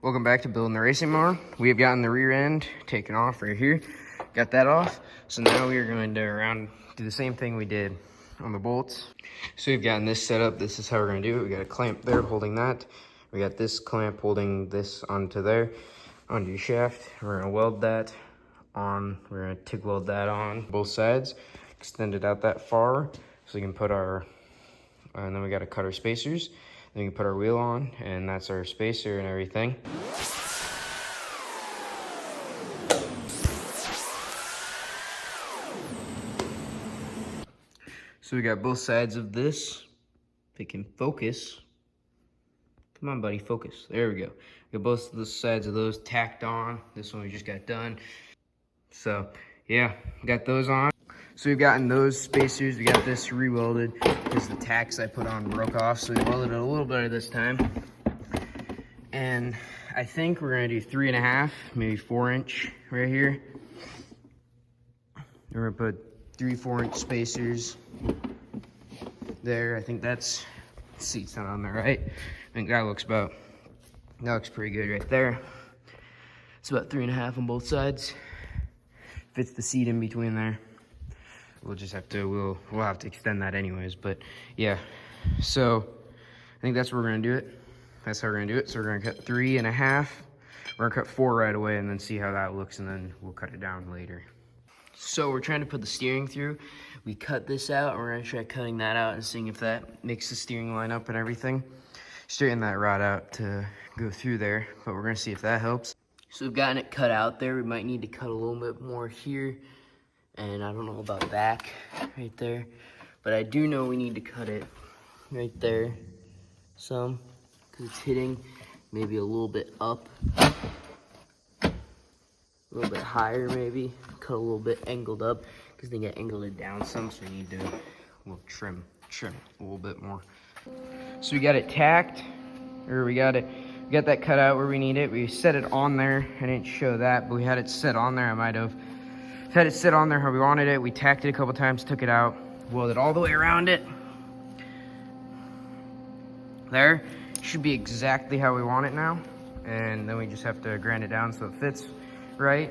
Welcome back to building the racing mower. We have gotten the rear end taken off right here. Got that off. So now we are going to do the same thing we did on the bolts. So we've gotten this set up. This is how we're going to do it. We got a clamp there holding that. We got this clamp holding this onto there, onto your shaft. We're going to weld that on. We're going to TIG weld that on both sides. Extend it out that far so we can put our, and then we got to cut our spacers. Then we can put our wheel on, and that's our spacer and everything. So we got both sides of this. They can focus. Come on, buddy, focus. There we go. We got both of the sides of those tacked on. This one we just got done. So yeah, got those on. So we've gotten those spacers. We got this re-welded because the tacks I put on broke off. So we welded it a little better this time. And I think we're gonna do 3.5, maybe 4-inch right here. We're gonna put 3-4-inch spacers there. I think that's, seat's not on there, right? I think that looks pretty good right there. It's about 3.5 on both sides. Fits the seat in between there. We'll just have to, we'll have to extend that anyways, but yeah. So I think that's where we're gonna do it. That's how we're gonna do it. So we're gonna cut 3.5. We're gonna cut 4 right away and then see how that looks, and then we'll cut it down later. So we're trying to put the steering through. We cut this out, and we're gonna try cutting that out and seeing if that makes the steering line up and everything. Straighten that rod out to go through there, but we're gonna see if that helps. So we've gotten it cut out there. We might need to cut a little bit more here. And I don't know about back right there, but I do know we need to cut it right there some, because it's hitting maybe a little bit up, a little bit higher maybe, cut a little bit angled up, because they get angled it down some, so we need to trim a little bit more. So we got it tacked, or we got that cut out where we need it. We set it on there. I didn't show that, but we had it set on there. I might have had it sit on there how we wanted it. We tacked it a couple times, took it out, welded all the way around it. There, should be exactly how we want it now. And then we just have to grind it down so it fits right.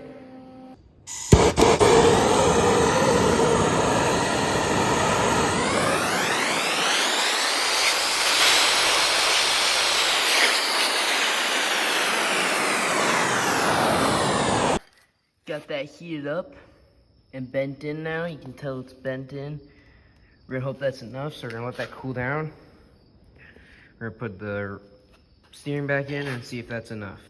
Got that heated up and bent in now. You can tell it's bent in. We're gonna hope that's enough, so we're gonna let that cool down. We're gonna put the steering back in and see if that's enough.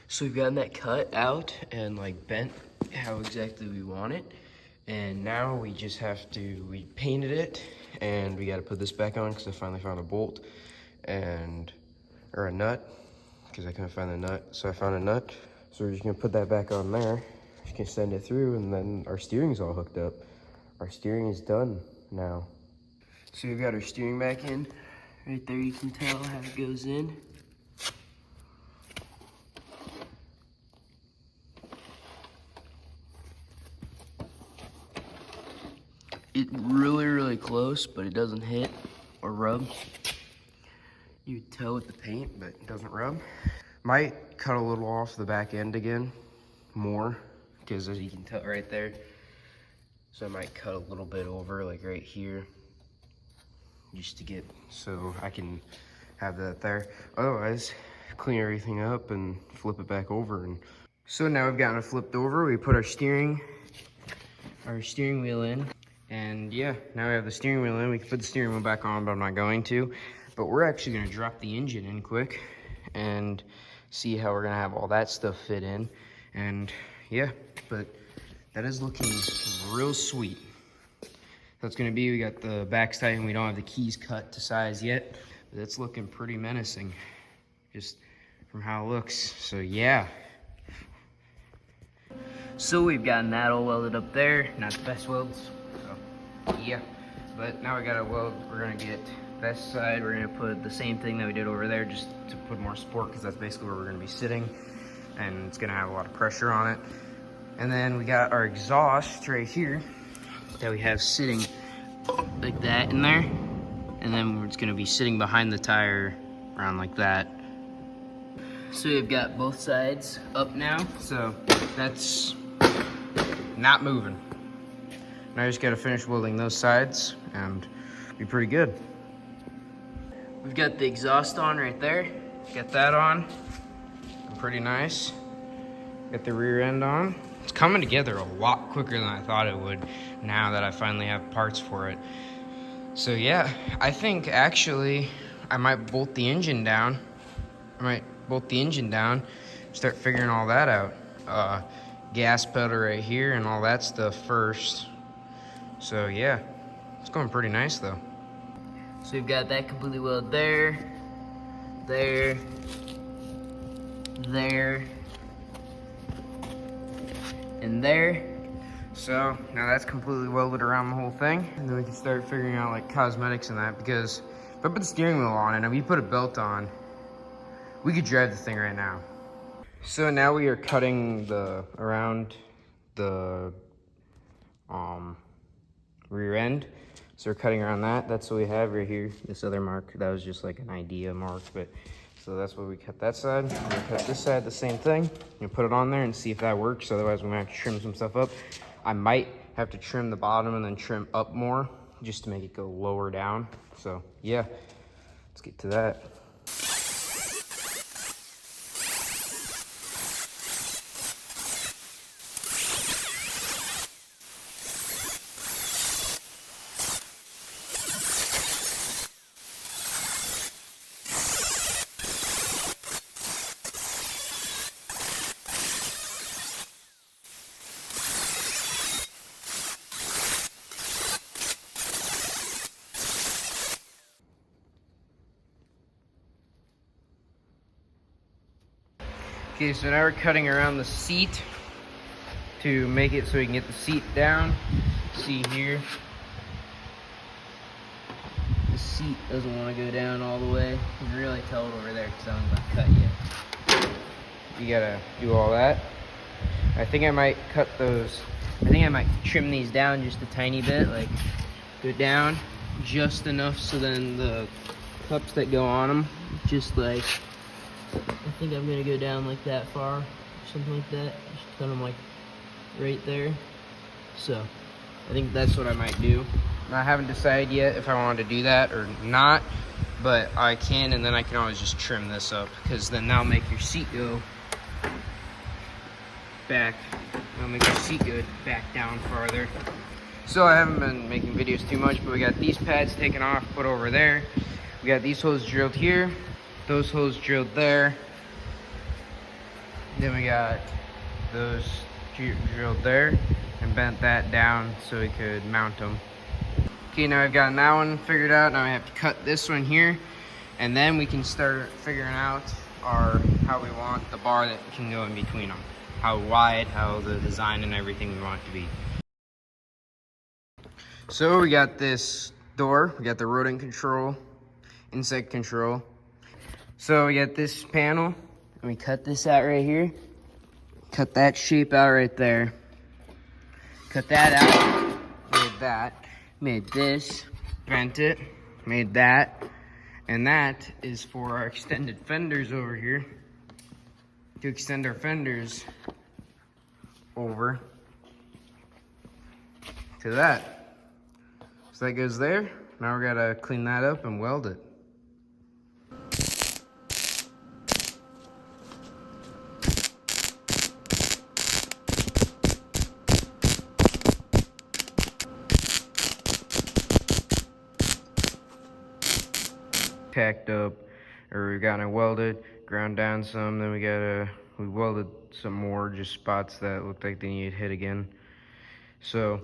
So we've gotten that cut out and like bent how exactly we want it. And now we just have to, we painted it and we gotta put this back on because I finally found a bolt or a nut, because I couldn't find the nut. So I found a nut. So we're just gonna put that back on there. You can send it through, and then our steering's all hooked up. Our steering is done now. So we've got our steering back in. Right there you can tell how it goes in. It's really close, but it doesn't hit or rub. You can tell with the paint, but it doesn't rub. Might cut a little off the back end again, more, because as you can tell right there. So I might cut a little bit over, like right here, just to get, so I can have that there. Otherwise, clean everything up and flip it back over. And so now we've gotten it flipped over. We put our steering wheel in, and yeah, now we have the steering wheel in. We can put the steering wheel back on, but I'm not going to. But we're actually gonna drop the engine in quick and see how we're gonna have all that stuff fit in. And yeah, but that is looking real sweet. That's gonna be, we got the backs tight and we don't have the keys cut to size yet, but it's looking pretty menacing just from how it looks. So yeah. So we've gotten that all welded up there. Not the best welds, so yeah. But now we got a weld, we're gonna get this side, we're gonna put the same thing that we did over there just to put more support, because that's basically where we're gonna be sitting, and it's gonna have a lot of pressure on it. And then we got our exhaust right here that we have sitting like that in there, and then it's gonna be sitting behind the tire around like that. So we've got both sides up now, so that's not moving. Now I just gotta finish welding those sides and be pretty good. We've got the exhaust on right there. Get that on, pretty nice. Got the rear end on. It's coming together a lot quicker than I thought it would now that I finally have parts for it. So yeah, I think actually I might bolt the engine down. Start figuring all that out. Gas pedal right here and all that stuff first. So yeah, it's going pretty nice though. So we've got that completely welded there, there, and there. So now that's completely welded around the whole thing. And then we can start figuring out like cosmetics and that, because if I put the steering wheel on and we put a belt on, we could drive the thing right now. So now we are cutting around the rear end. So we're cutting around that. That's what we have right here. This other mark, that was just like an idea mark, but so that's why we cut that side. We're gonna cut this side, the same thing. You put it on there and see if that works. Otherwise, we might have to trim some stuff up. I might have to trim the bottom and then trim up more just to make it go lower down. So yeah, let's get to that. Okay, so now we're cutting around the seat to make it so we can get the seat down. See here, the seat doesn't want to go down all the way. You can really tell it over there because I haven't cut yet. You gotta do all that. I think I might cut those. I think I might trim these down just a tiny bit, like go down just enough so then the cups that go on them, just like, I think I'm gonna go down like that far, something like that. Just cut them like right there. So I think that's what I might do. I haven't decided yet if I wanted to do that or not, but I can, and then I can always just trim this up, because then that'll make your seat go back. That'll make your seat go back down farther. So I haven't been making videos too much, but we got these pads taken off, put over there. We got these holes drilled here, those holes drilled there. Then we got those drilled there and bent that down so we could mount them. Okay, now I've gotten that one figured out. Now I have to cut this one here, and then we can start figuring out how we want the bar that can go in between them. How wide, how the design and everything we want it to be. So we got this door, we got the rodent control, insect control. So we got this panel, and we cut this out right here. Cut that shape out right there. Cut that out, made that, made this, bent it, made that, and that is for our extended fenders over here. To extend our fenders over to that. So that goes there. Now we gotta clean that up and weld it. Tacked up, or we got it welded, ground down some, then we welded some more, just spots that looked like they needed hit again. So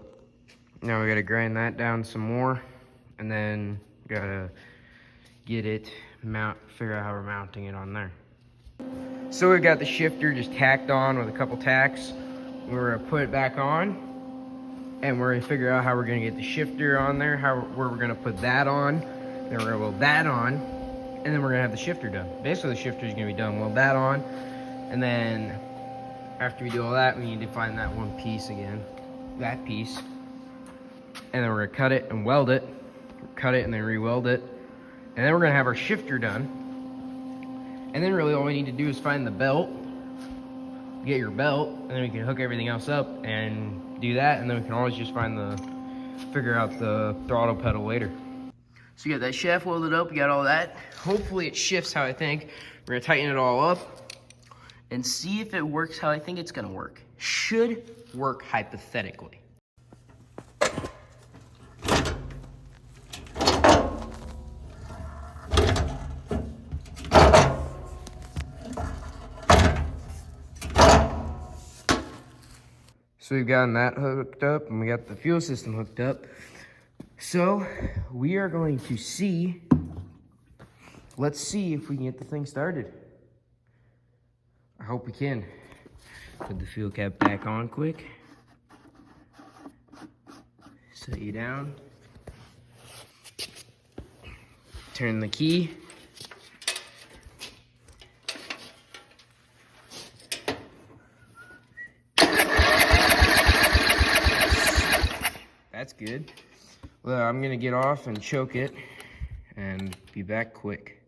now we gotta grind that down some more, and then gotta get it figure out how we're mounting it on there. So we got the shifter just tacked on with a couple tacks. We're gonna put it back on, and we're gonna figure out how we're gonna get the shifter on there, where we're gonna put that on, then we're gonna weld that on, and then we're gonna have the shifter done. Basically the shifter is gonna be done, weld that on, and then after we do all that, we need to find that one piece again, that piece. And then we're gonna cut it and weld it, cut it and then re-weld it. And then we're gonna have our shifter done. And then really all we need to do is find the belt, get your belt, and then we can hook everything else up and do that, and then we can always just figure out the throttle pedal later. So you got that shaft welded up, you got all that. Hopefully it shifts how I think. We're gonna tighten it all up and see if it works how I think it's gonna work. Should work hypothetically. So we've gotten that hooked up and we got the fuel system hooked up. So we are going to see, let's see if we can get the thing started. I hope we can. Put the fuel cap back on quick. Set you down. Turn the key. That's good. Well, I'm gonna get off and choke it and be back quick.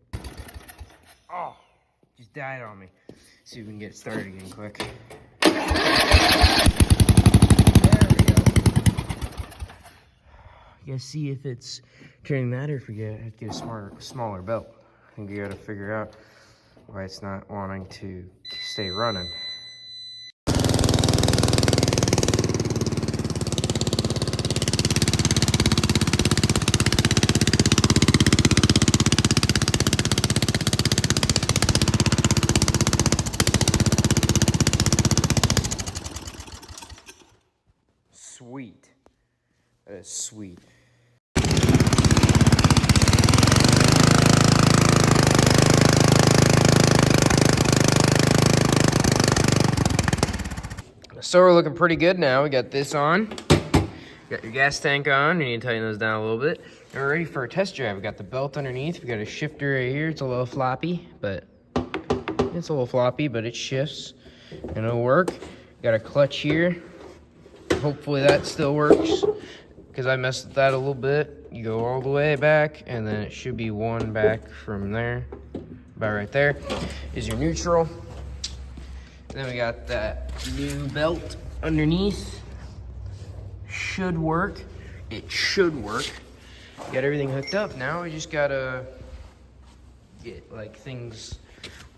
Oh, just died on me. See if we can get it started again quick. There we go. You gotta see if it's turning that or if we have to get a smaller belt. I think we gotta figure out why it's not wanting to stay running. Sweet. That is sweet. So we're looking pretty good now. We got this on. Got your gas tank on. You need to tighten those down a little bit. And we're ready for a test drive. We got the belt underneath. We got a shifter right here. It's a little floppy, but it shifts and it'll work. Got a clutch here. Hopefully that still works because I messed with that a little bit. You go all the way back and then it should be one back from there. About right there is your neutral. And then we got that new belt underneath. Should work. It should work. Got everything hooked up. Now we just gotta get like things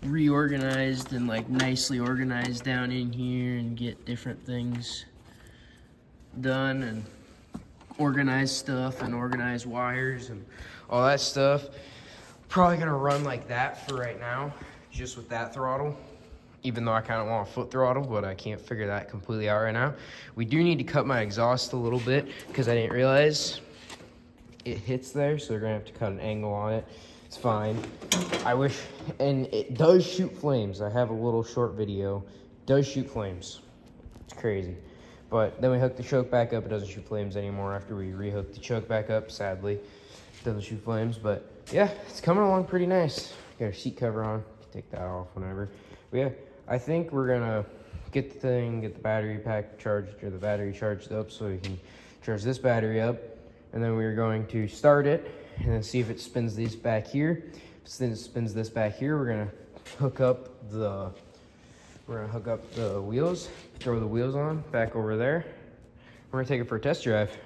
reorganized and like nicely organized down in here and get different things done and organize stuff and organize wires and all that stuff. Probably gonna run like that for right now, just with that throttle, even though I kind of want a foot throttle, but I can't figure that completely out right now. We do need to cut my exhaust a little bit because I didn't realize it hits there, so we're gonna have to cut an angle on it. It's fine. I wish, and it does shoot flames. I have a little short video. It does shoot flames. It's crazy. But then we hooked the choke back up. It doesn't shoot flames anymore after we rehooked the choke back up, sadly. It doesn't shoot flames, but yeah, it's coming along pretty nice. Got our seat cover on. Take that off whenever. But yeah, I think we're gonna get the battery pack charged, or the battery charged up so we can charge this battery up. And then we're going to start it and then see if it spins these back here. If it spins this back here, we're gonna hook up the wheels, throw the wheels on, back over there. We're gonna take it for a test drive.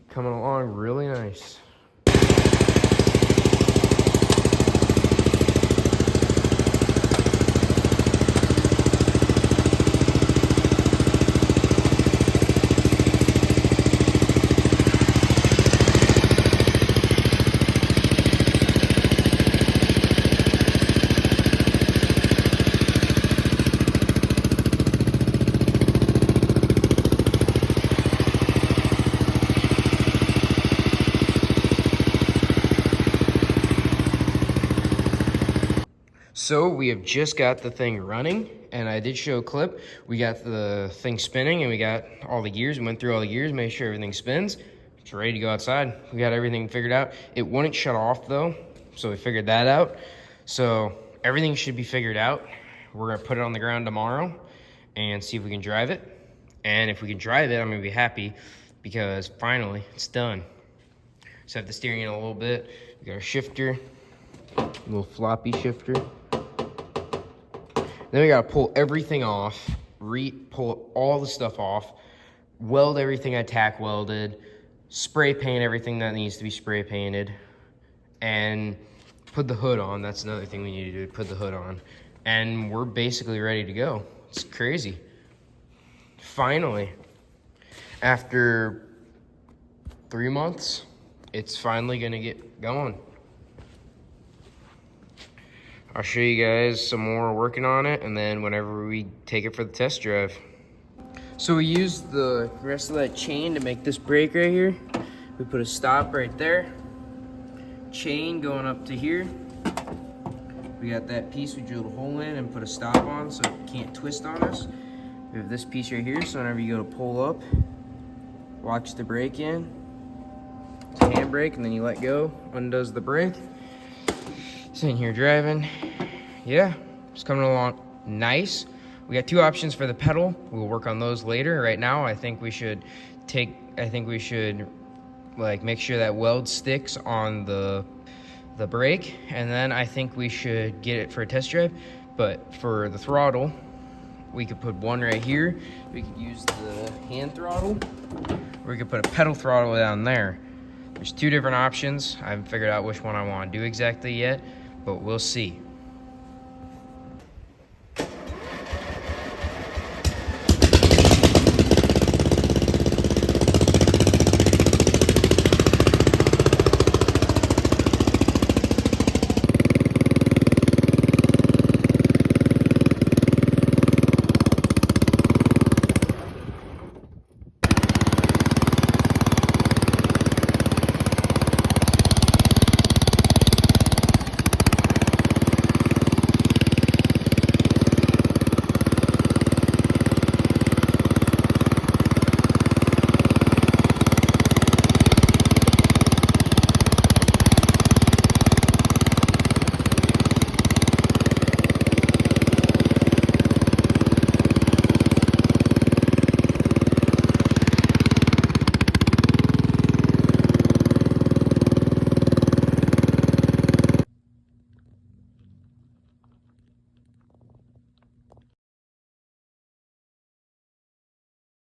Coming along really nice. So we have just got the thing running, and I did show a clip. We got the thing spinning and we got all the gears. We went through all the gears, made sure everything spins. It's ready to go outside. We got everything figured out. It wouldn't shut off though, so we figured that out. So everything should be figured out. We're gonna put it on the ground tomorrow and see if we can drive it. And if we can drive it, I'm gonna be happy because finally it's done. Set the steering in a little bit. We got our shifter, Little floppy shifter. Then we gotta pull everything off, pull all the stuff off, weld everything I tack welded, spray paint everything that needs to be spray painted, and put the hood on. That's another thing we need to do, put the hood on. And we're basically ready to go. It's crazy. Finally, after 3 months, it's finally gonna get going. I'll show you guys some more working on it, and then whenever we take it for the test drive. So we used the rest of that chain to make this brake right here. We put a stop right there. Chain going up to here. We got that piece we drilled a hole in and put a stop on so it can't twist on us. We have this piece right here, so whenever you go to pull up, watch the brake in. It's a handbrake, and then you let go, undoes the brake. Sitting here driving. Yeah, it's coming along nice. We got 2 options for the pedal. We'll work on those later. Right now, I think we should like make sure that weld sticks on the brake, and then I think we should get it for a test drive. But for the throttle, we could put one right here. We could use the hand throttle, or we could put a pedal throttle down there. There's 2 different options. I haven't figured out which one I want to do exactly yet, but we'll see.